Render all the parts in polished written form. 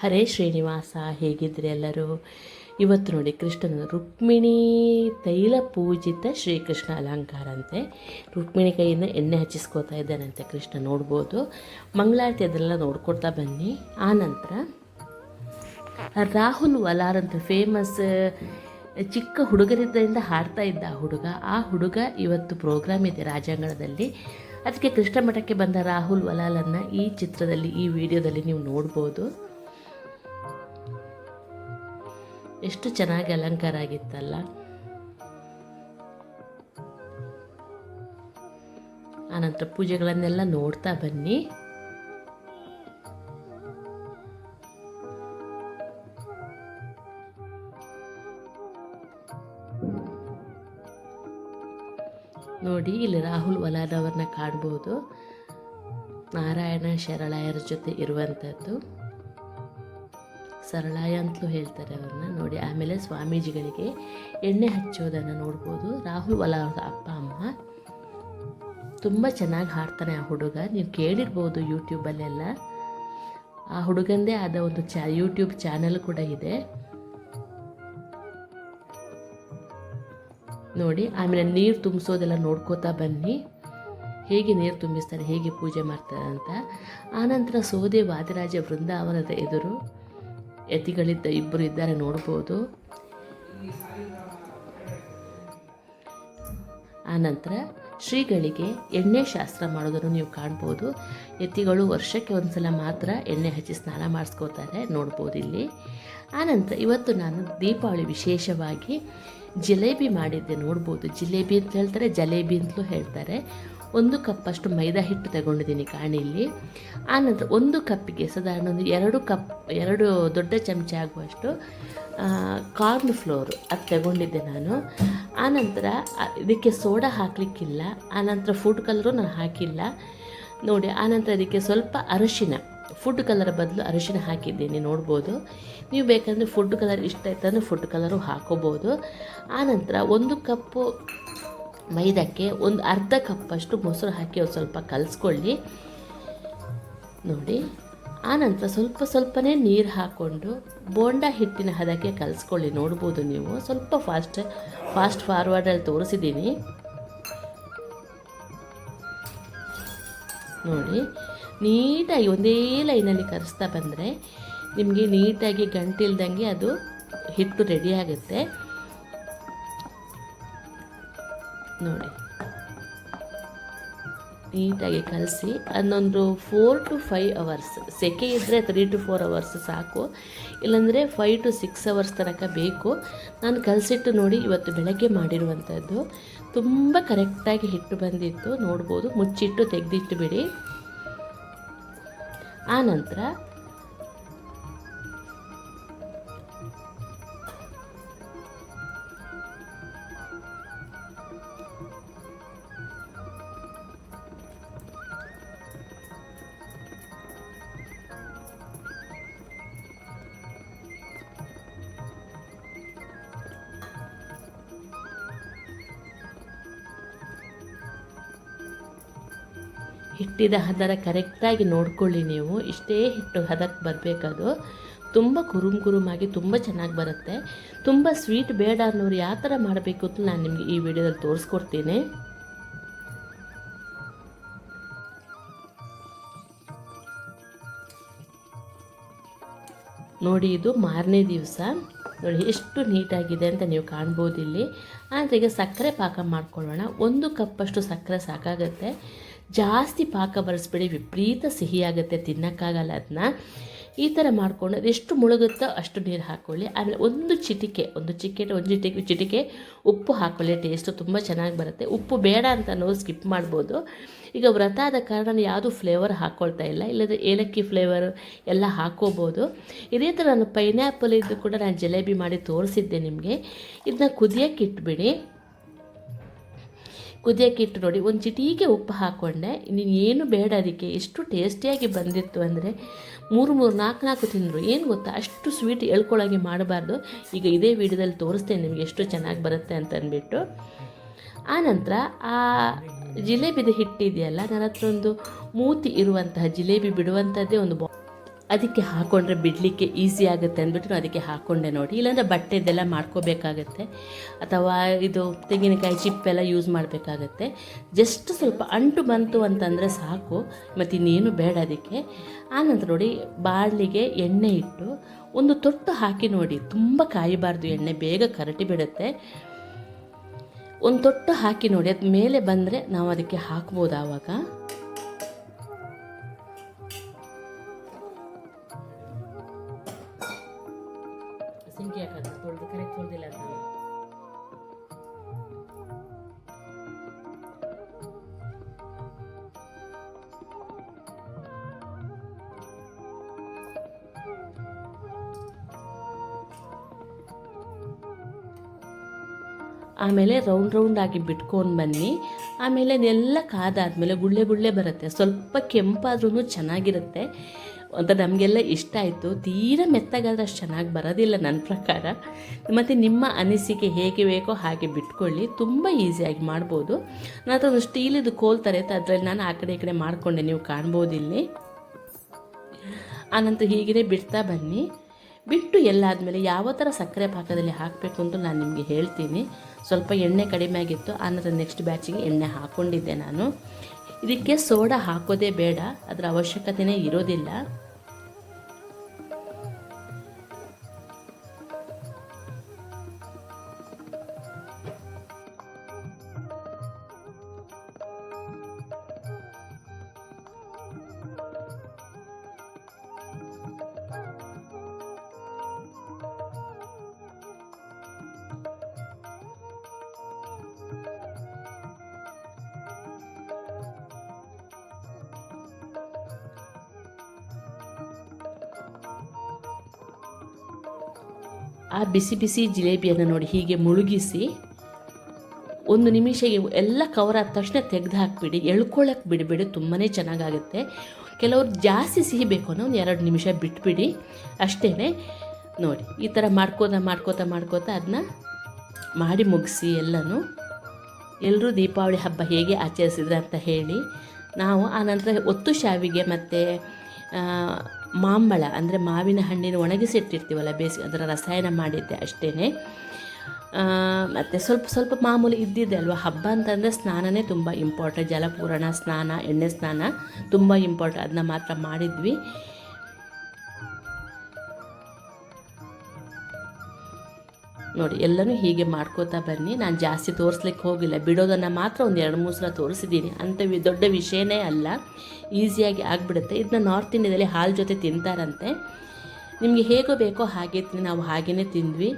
ಹರೇ ಶ್ರೀನಿವಾಸ, ಹೇಗಿದ್ರಿ ಎಲ್ಲರೂ? ಇವತ್ತು ನೋಡಿ ಕೃಷ್ಣನ ರುಕ್ಮಿಣಿ ತೈಲ ಪೂಜಿತ ಶ್ರೀಕೃಷ್ಣ ಅಲಂಕಾರ ಅಂತೆ. ರುಕ್ಮಿಣಿ ಕೈಯಿಂದ ಎಣ್ಣೆ ಹಚ್ಚಿಸ್ಕೋತಾ ಇದ್ದಾನಂತೆ ಕೃಷ್ಣ, ನೋಡ್ಬೋದು. ಮಂಗಳಾರತಿ ಅದೆಲ್ಲ ನೋಡ್ಕೊಡ್ತಾ ಬನ್ನಿ. ಆನಂತರ ರಾಹುಲ್ ವಲಾರ್ ಅಂತ ಫೇಮಸ್ ಚಿಕ್ಕ ಹುಡುಗರಿದ್ದರಿಂದ ಹಾಡ್ತಾ ಇದ್ದ ಆ ಹುಡುಗ ಇವತ್ತು ಪ್ರೋಗ್ರಾಮ್ ಇದೆ ರಾಜಾಂಗಣದಲ್ಲಿ. ಅದಕ್ಕೆ ಕೃಷ್ಣ ಮಠಕ್ಕೆ ಬಂದ ರಾಹುಲ್ ವಲಾಲನ್ನು ಈ ಚಿತ್ರದಲ್ಲಿ, ಈ ವಿಡಿಯೋದಲ್ಲಿ ನೀವು ನೋಡ್ಬೋದು. ಎಷ್ಟು ಚೆನ್ನಾಗಿ ಅಲಂಕಾರ ಆಗಿತ್ತಲ್ಲ. ಆನಂತರ ಪೂಜೆಗಳನ್ನೆಲ್ಲ ನೋಡ್ತಾ ಬನ್ನಿ. ನೋಡಿ, ಇಲ್ಲಿ ರಾಹುಲ್ ವಲಾದವ್ರನ್ನ ಕಾಣ್ಬೋದು. ನಾರಾಯಣ ಶರಳಾಯರ ಜೊತೆ ಇರುವಂಥದ್ದು. ಸರಳಾಯ ಅಂತಲೂ ಹೇಳ್ತಾರೆ ಅವ್ರನ್ನ ನೋಡಿ. ಆಮೇಲೆ ಸ್ವಾಮೀಜಿಗಳಿಗೆ ಎಣ್ಣೆ ಹಚ್ಚೋದನ್ನು ನೋಡ್ಬೋದು. ರಾಹುಲ್ ವಲಾರದ ಅಪ್ಪ ಅಮ್ಮ ತುಂಬ ಚೆನ್ನಾಗಿ ಹಾಡ್ತಾನೆ ಆ ಹುಡುಗ. ನೀವು ಕೇಳಿರ್ಬೋದು ಯೂಟ್ಯೂಬಲ್ಲೆಲ್ಲ. ಆ ಹುಡುಗಂದೇ ಆದ ಒಂದು ಯೂಟ್ಯೂಬ್ ಚಾನಲ್ ಕೂಡ ಇದೆ ನೋಡಿ. ಆಮೇಲೆ ನೀರು ತುಂಬಿಸೋದೆಲ್ಲ ನೋಡ್ಕೋತಾ ಬನ್ನಿ, ಹೇಗೆ ನೀರು ತುಂಬಿಸ್ತಾರೆ, ಹೇಗೆ ಪೂಜೆ ಮಾಡ್ತಾರೆ ಅಂತ. ಆನಂತರ ಸೋದೆ ವಾದಿರಾಜ ಬೃಂದಾವನದ ಎದುರು ಯತಿಗಳಿದ್ದ ಇಬ್ಬರು ಇದ್ದಾರೆ ನೋಡ್ಬೋದು. ಆನಂತರ ಶ್ರೀಗಳಿಗೆ ಎಣ್ಣೆ ಶಾಸ್ತ್ರ ಮಾಡೋದನ್ನು ನೀವು ಕಾಣ್ಬೋದು. ಯತಿಗಳು ವರ್ಷಕ್ಕೆ ಒಂದು ಸಲ ಮಾತ್ರ ಎಣ್ಣೆ ಹಚ್ಚಿ ಸ್ನಾನ ಮಾಡಿಸ್ಕೋತಾರೆ ನೋಡ್ಬೋದು ಇಲ್ಲಿ. ಆನಂತರ ಇವತ್ತು ನಾನು ದೀಪಾವಳಿ ವಿಶೇಷವಾಗಿ ಜಿಲೇಬಿ ಮಾಡಿದ್ದೆ ನೋಡ್ಬೋದು. ಜಿಲೇಬಿ ಅಂತ ಹೇಳ್ತಾರೆ, ಜಲೇಬಿ ಅಂತಲೂ ಹೇಳ್ತಾರೆ. 1 ಕಪ್ಪಷ್ಟು ಮೈದಾ ಹಿಟ್ಟು ತಗೊಂಡಿದ್ದೀನಿ ಕಾಣಿಲಿ. ಆನಂತರ 1 ಕಪ್ಪಿಗೆ ಸಾಧಾರಣ ಒಂದು 2 ದೊಡ್ಡ ಚಮಚ ಆಗುವಷ್ಟು ಕಾರ್ನ್ ಫ್ಲೋರು ಅದು ತಗೊಂಡಿದ್ದೆ ನಾನು. ಆನಂತರ ಇದಕ್ಕೆ ಸೋಡಾ ಹಾಕಲಿಕ್ಕಿಲ್ಲ. ಆನಂತರ ಫುಡ್ ಕಲರು ನಾನು ಹಾಕಿಲ್ಲ ನೋಡಿ. ಆನಂತರ ಇದಕ್ಕೆ ಸ್ವಲ್ಪ ಅರಿಶಿನ, ಫುಡ್ ಕಲರ್ ಬದಲು ಅರಿಶಿನ ಹಾಕಿದ್ದೀನಿ ನೋಡ್ಬೋದು. ನೀವು ಬೇಕಂದರೆ ಫುಡ್ ಕಲರ್ ಇಷ್ಟ ಆಯ್ತಂದರೆ ಫುಡ್ ಕಲರು ಹಾಕೋಬೋದು. ಆನಂತರ 1 ಕಪ್ಪು ಮೈದಕ್ಕೆ ಒಂದು ಅರ್ಧ ಕಪ್ಪಷ್ಟು ಮೊಸರು ಹಾಕಿ ಒಂದು ಸ್ವಲ್ಪ ಕಲಿಸ್ಕೊಳ್ಳಿ ನೋಡಿ. ಆನಂತರ ಸ್ವಲ್ಪನೇ ನೀರು ಹಾಕ್ಕೊಂಡು ಬೋಂಡ ಹಿಟ್ಟಿನ ಹದಕ್ಕೆ ಕಲಿಸ್ಕೊಳ್ಳಿ ನೋಡ್ಬೋದು ನೀವು. ಸ್ವಲ್ಪ ಫಾಸ್ಟ್ ಫಾರ್ವರ್ಡಲ್ಲಿ ತೋರಿಸಿದ್ದೀನಿ ನೋಡಿ. ನೀಟಾಗಿ ಒಂದೇ ಲೈನಲ್ಲಿ ಕಲಿಸ್ತಾ ಬಂದರೆ ನಿಮಗೆ ನೀಟಾಗಿ ಗಂಟಿಲ್ದಂಗೆ ಅದು ಹಿಟ್ಟು ರೆಡಿ ಆಗುತ್ತೆ ನೋಡಿ. ನೀಟಾಗಿ ಕಲಸಿ ಅದನ್ನೊಂದು 4 to 5 hours, ಸೆಕೆ ಇದ್ದರೆ 3 to 4 hours ಸಾಕು, ಇಲ್ಲಾಂದರೆ 5 to 6 hours ತನಕ ಬೇಕು. ನಾನು ಕಲಸಿಟ್ಟು ನೋಡಿ ಇವತ್ತು ಬೆಳಗ್ಗೆ ಮಾಡಿರುವಂಥದ್ದು. ತುಂಬ ಕರೆಕ್ಟಾಗಿ ಹಿಟ್ಟು ಬಂದಿತ್ತು ನೋಡ್ಬೋದು. ಮುಚ್ಚಿಟ್ಟು ತೆಗೆದಿಟ್ಟು ಬಿಡಿ. ಆನಂತರ ಹಿಟ್ಟಿದ ಹದರ ಕರೆಕ್ಟಾಗಿ ನೋಡ್ಕೊಳ್ಳಿ ನೀವು. ಇಷ್ಟೇ ಹಿಟ್ಟು ಹದಕ್ಕೆ ಬರಬೇಕದು. ತುಂಬ ಕುರುಮಾಗಿ ತುಂಬ ಚೆನ್ನಾಗಿ ಬರುತ್ತೆ. ತುಂಬ ಸ್ವೀಟ್ ಬೇಡ ಅನ್ನೋರು ಯಾವ ಥರ ಮಾಡಬೇಕು ಅಂತ ನಾನು ನಿಮಗೆ ಈ ವಿಡಿಯೋದಲ್ಲಿ ತೋರಿಸ್ಕೊಡ್ತೀನಿ ನೋಡಿ. ಇದು ಮಾರನೇ ದಿವಸ ನೋಡಿ ಎಷ್ಟು ನೀಟಾಗಿದೆ ಅಂತ ನೀವು ಕಾಣ್ಬೋದು ಇಲ್ಲಿ. ಆದರೆ ಈಗ ಸಕ್ಕರೆ ಪಾಕ ಮಾಡ್ಕೊಳ್ಳೋಣ. 1 ಕಪ್ಪಷ್ಟು ಸಕ್ಕರೆ ಸಾಕಾಗುತ್ತೆ. ಜಾಸ್ತಿ ಪಾಕ ಬರೆಸ್ಬೇಡಿ, ವಿಪರೀತ ಸಿಹಿಯಾಗುತ್ತೆ, ತಿನ್ನೋಕ್ಕಾಗಲ್ಲ ಅದನ್ನ. ಈ ಥರ ಮಾಡಿಕೊಂಡು ಅದೆಷ್ಟು ಮುಳುಗುತ್ತೋ ಅಷ್ಟು ನೀರು ಹಾಕ್ಕೊಳ್ಳಿ. ಆಮೇಲೆ ಒಂದು ಚಿಟಿಕೆ ಉಪ್ಪು ಹಾಕ್ಕೊಳ್ಳಿ. ಟೇಸ್ಟು ತುಂಬ ಚೆನ್ನಾಗಿ ಬರುತ್ತೆ. ಉಪ್ಪು ಬೇಡ ಅಂತ ನಾವು ಸ್ಕಿಪ್ ಮಾಡ್ಬೋದು. ಈಗ ವ್ರತ ಆದ ಕಾರಣ ಯಾವುದು ಫ್ಲೇವರ್ ಹಾಕ್ಕೊಳ್ತಾ ಇಲ್ಲ, ಇಲ್ಲದ್ರೆ ಏಲಕ್ಕಿ ಫ್ಲೇವರ್ ಎಲ್ಲ ಹಾಕ್ಕೋಬೋದು. ಇದೇ ಥರ ನಾನು ಪೈನಾಪಲ್ ಇದ್ದು ಕೂಡ ನಾನು ಜಿಲೇಬಿ ಮಾಡಿ ತೋರಿಸಿದ್ದೆ ನಿಮಗೆ. ಇದನ್ನ ಕುದಿಯೋಕ್ಕೆ ಇಟ್ಬಿಡಿ. ಕುದಿಯೋಕ್ಕಿಟ್ಟು ನೋಡಿ, ಒಂದು ಚಿಟಿಕೆ ಉಪ್ಪು ಹಾಕ್ಕೊಂಡೆ. ಇನ್ನೇನು ಬೇಡ ಅದಕ್ಕೆ. ಎಷ್ಟು ಟೇಸ್ಟಿಯಾಗಿ ಬಂದಿತ್ತು ಅಂದರೆ 3 ತಿಂದರು. ಏನು ಗೊತ್ತಾ, ಅಷ್ಟು ಸ್ವೀಟ್ ಎಳ್ಕೊಳ್ಳೋಂಗೆ ಮಾಡಬಾರ್ದು. ಈಗ ಇದೇ ವಿಡಿಯೋದಲ್ಲಿ ತೋರಿಸ್ತೇನೆ ನಿಮಗೆ ಎಷ್ಟು ಚೆನ್ನಾಗಿ ಬರುತ್ತೆ ಅಂತ ಅಂದ್ಬಿಟ್ಟು. ಆನಂತರ ಆ ಜಿಲೇಬಿದ ಹಿಟ್ಟಿದೆಯಲ್ಲ, ನನ್ನ ಹತ್ರ ಒಂದು ಮೂತಿ ಇರುವಂತಹ ಜಿಲೇಬಿ ಬಿಡುವಂಥದ್ದೇ ಒಂದು ಅದಕ್ಕೆ ಹಾಕ್ಕೊಂಡ್ರೆ ಬಿಡಲಿಕ್ಕೆ ಈಸಿ ಆಗುತ್ತೆ ಅಂದ್ಬಿಟ್ಟು ಅದಕ್ಕೆ ಹಾಕ್ಕೊಂಡೆ ನೋಡಿ. ಇಲ್ಲಾಂದರೆ ಬಟ್ಟೆದೆಲ್ಲ ಮಾಡ್ಕೋಬೇಕಾಗತ್ತೆ, ಅಥವಾ ಇದು ತೆಂಗಿನಕಾಯಿ ಚಿಪ್ಪೆಲ್ಲ ಯೂಸ್ ಮಾಡಬೇಕಾಗತ್ತೆ. ಜಸ್ಟ್ ಸ್ವಲ್ಪ ಅಂಟು ಬಂತು ಅಂತಂದರೆ ಸಾಕು, ಮತ್ತು ಇನ್ನೇನು ಬೇಡ ಅದಕ್ಕೆ. ಆನಂತರ ನೋಡಿ ಬಾಣಲಿಗೆ ಎಣ್ಣೆ ಇಟ್ಟು ಒಂದು ತೊಟ್ಟು ಹಾಕಿ ನೋಡಿ, ತುಂಬ ಕಾಯಬಾರ್ದು, ಎಣ್ಣೆ ಬೇಗ ಕರಟಿ ಬಿಡುತ್ತೆ. ಒಂದು ತೊಟ್ಟು ಹಾಕಿ ನೋಡಿ, ಅದು ಮೇಲೆ ಬಂದರೆ ನಾವು ಅದಕ್ಕೆ ಹಾಕ್ಬೋದು. ಆವಾಗ ಸಿಂಕಿ ಹಾಕೋದು ತೊಳೆದು ಕರೆಕ್ಟ್ ತೊಳೆದಿಲ್ಲ ಅಂತ. ಆಮೇಲೆ ರೌಂಡ್ ಆಗಿ ಬಿಟ್ಕೊಂಡು ಬನ್ನಿ. ಆಮೇಲೆ ಅದೆಲ್ಲ ಕಾದಾದ್ಮೇಲೆ ಗುಳ್ಳೆ ಗುಳ್ಳೆ ಬರುತ್ತೆ, ಸ್ವಲ್ಪ ಕೆಂಪಾದ್ರೂ ಚೆನ್ನಾಗಿರುತ್ತೆ ಅಂತ ನಮಗೆಲ್ಲ ಇಷ್ಟ ಆಯಿತು. ತೀರಾ ಮೆತ್ತಗಾದ್ರೆ ಅಷ್ಟು ಚೆನ್ನಾಗಿ ಬರೋದಿಲ್ಲ ನನ್ನ ಪ್ರಕಾರ. ಮತ್ತು ನಿಮ್ಮ ಅನಿಸಿಕೆ ಹೇಗೆ ಬೇಕೋ ಹಾಗೆ ಬಿಟ್ಕೊಳ್ಳಿ, ತುಂಬ ಈಸಿಯಾಗಿ ಮಾಡ್ಬೋದು. ನನ್ನ ಹತ್ರ ಒಂದು ಸ್ಟೀಲಿದು ಕೋಲ್ ತರೈತೆ, ಅದರಲ್ಲಿ ನಾನು ಆ ಕಡೆ ಈ ಕಡೆ ಮಾಡಿಕೊಂಡೆ, ನೀವು ಕಾಣ್ಬೋದು ಇಲ್ಲಿ. ಆನಂತರ ಹೀಗೆ ಬಿಡ್ತಾ ಬನ್ನಿ. ಬಿಟ್ಟು ಎಲ್ಲ ಆದಮೇಲೆ ಯಾವ ಥರ ಸಕ್ಕರೆ ಪಾಕದಲ್ಲಿ ಹಾಕಬೇಕು ಅಂತ ನಾನು ನಿಮಗೆ ಹೇಳ್ತೀನಿ. ಸ್ವಲ್ಪ ಎಣ್ಣೆ ಕಡಿಮೆ ಆಗಿತ್ತು, ಆನಂತರ ನೆಕ್ಸ್ಟ್ ಬ್ಯಾಚಿಗೆ ಎಣ್ಣೆ ಹಾಕ್ಕೊಂಡಿದ್ದೆ ನಾನು. ಇದಕ್ಕೆ ಸೋಡಾ ಹಾಕೋದೇ ಬೇಡ, ಅದರ ಅವಶ್ಯಕತೆಯೇ ಇರೋದಿಲ್ಲ. ಆ ಬಿಸಿ ಬಿಸಿ ಜಿಲೇಬಿಯನ್ನು ನೋಡಿ ಹೀಗೆ ಮುಳುಗಿಸಿ 1 ನಿಮಿಷ ಎಲ್ಲ ಕವರ್ ಆದ ತಕ್ಷಣ ತೆಗೆದು ಹಾಕಿಬಿಡಿ, ಎಳ್ಕೊಳ್ಳೋಕೆ ಬಿಡಬೇಡಿ, ತುಂಬಾ ಚೆನ್ನಾಗಾಗುತ್ತೆ. ಕೆಲವ್ರು ಜಾಸ್ತಿ ಸಿಹಿ ಬೇಕು ಅನ್ನೋ 2 ನಿಮಿಷ ಬಿಟ್ಬಿಡಿ ಅಷ್ಟೇ. ನೋಡಿ ಈ ಥರ ಮಾಡ್ಕೋತಾ ಅದನ್ನ ಮಾಡಿ ಮುಗಿಸಿ. ಎಲ್ಲರೂ ದೀಪಾವಳಿ ಹಬ್ಬ ಹೇಗೆ ಆಚರಿಸಿದ್ರೆ ಅಂತ ಹೇಳಿ. ನಾವು ಆನಂತರ ಒತ್ತು ಶಾವಿಗೆ ಮತ್ತು ಮಾಂಬಳ ಅಂದರೆ ಮಾವಿನ ಹಣ್ಣಿನ ಒಣಗಿಸಿಟ್ಟಿರ್ತೀವಲ್ಲ, ಅದರ ರಸಾಯನ ಮಾಡಿದ್ದೆ ಅಷ್ಟೇ. ಮತ್ತು ಸ್ವಲ್ಪ ಮಾಮೂಲಿ ಇದ್ದಿದ್ದೆ ಅಲ್ವಾ. ಹಬ್ಬ ಅಂತಂದರೆ ಸ್ನಾನನೇ ತುಂಬ ಇಂಪಾರ್ಟೆಂಟ್, ಜಲಪೂರಣ ಸ್ನಾನ, ಎಣ್ಣೆ ಸ್ನಾನ ತುಂಬ ಇಂಪಾರ್ಟೆಂಟ್, ಅದನ್ನ ಮಾತ್ರ ಮಾಡಿದ್ವಿ. ನೋಡಿ ಎಲ್ಲನೂ ಹೀಗೆ ಮಾಡ್ಕೋತಾ ಬನ್ನಿ. ನಾನು ಜಾಸ್ತಿ ತೋರಿಸ್ಲಿಕ್ಕೆ ಹೋಗಿಲ್ಲ, ಬಿಡೋದನ್ನು ಮಾತ್ರ 1-2-3 ಸಲ ತೋರಿಸಿದ್ದೀನಿ. ಅಂಥ ದೊಡ್ಡ ವಿಷಯನೇ ಅಲ್ಲ, ಈಸಿಯಾಗಿ ಆಗಿಬಿಡುತ್ತೆ. ಇದನ್ನ ನಾರ್ತ್ ಇಂಡಿಯಾದಲ್ಲಿ ಹಾಲು ಜೊತೆ ತಿಂತಾರಂತೆ. ನಿಮಗೆ ಹೇಗೋ ಬೇಕೋ ಹಾಗೆ ನಾವು ಹಾಗೇ ತಿಂದ್ವಿ.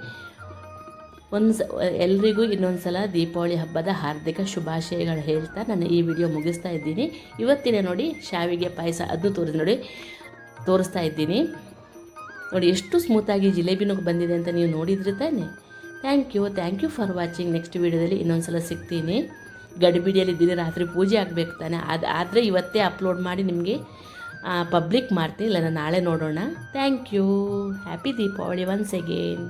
ಎಲ್ರಿಗೂ ಇನ್ನೊಂದು ಸಲ ದೀಪಾವಳಿ ಹಬ್ಬದ ಹಾರ್ದಿಕ ಶುಭಾಶಯಗಳು ಹೇಳ್ತಾ ನಾನು ಈ ವಿಡಿಯೋ ಮುಗಿಸ್ತಾ ಇದ್ದೀನಿ. ಇವತ್ತಿನ ನೋಡಿ ಶಾವಿಗೆ ಪಾಯಸ ಅದನ್ನು ತೋರಿಸ್ತಾ ಇದ್ದೀನಿ. ನೋಡಿ ಎಷ್ಟು ಸ್ಮೂತಾಗಿ ಜಿಲೇಬಿನೂ ಬಂದಿದೆ ಅಂತ ನೀವು ನೋಡಿದ್ರಿ ತಾನೆ. Thank you for watching. Next ವೀಡಿಯೋದಲ್ಲಿ ಇನ್ನೊಂದು ಸಲ ಸಿಗ್ತೀನಿ. ಗಡಿಬಿಡಿಯಲ್ಲಿದ್ದೀನಿ, ರಾತ್ರಿ ಪೂಜೆ ಆಗಬೇಕು ತಾನೆ, ಆದರೆ ಇವತ್ತೇ ಅಪ್ಲೋಡ್ ಮಾಡಿ ನಿಮಗೆ ಪಬ್ಲಿಕ್ ಮಾಡ್ತೀನಿ, ಇಲ್ಲ ನಾಳೆ ನೋಡೋಣ. Thank you. Happy Deepavali once again.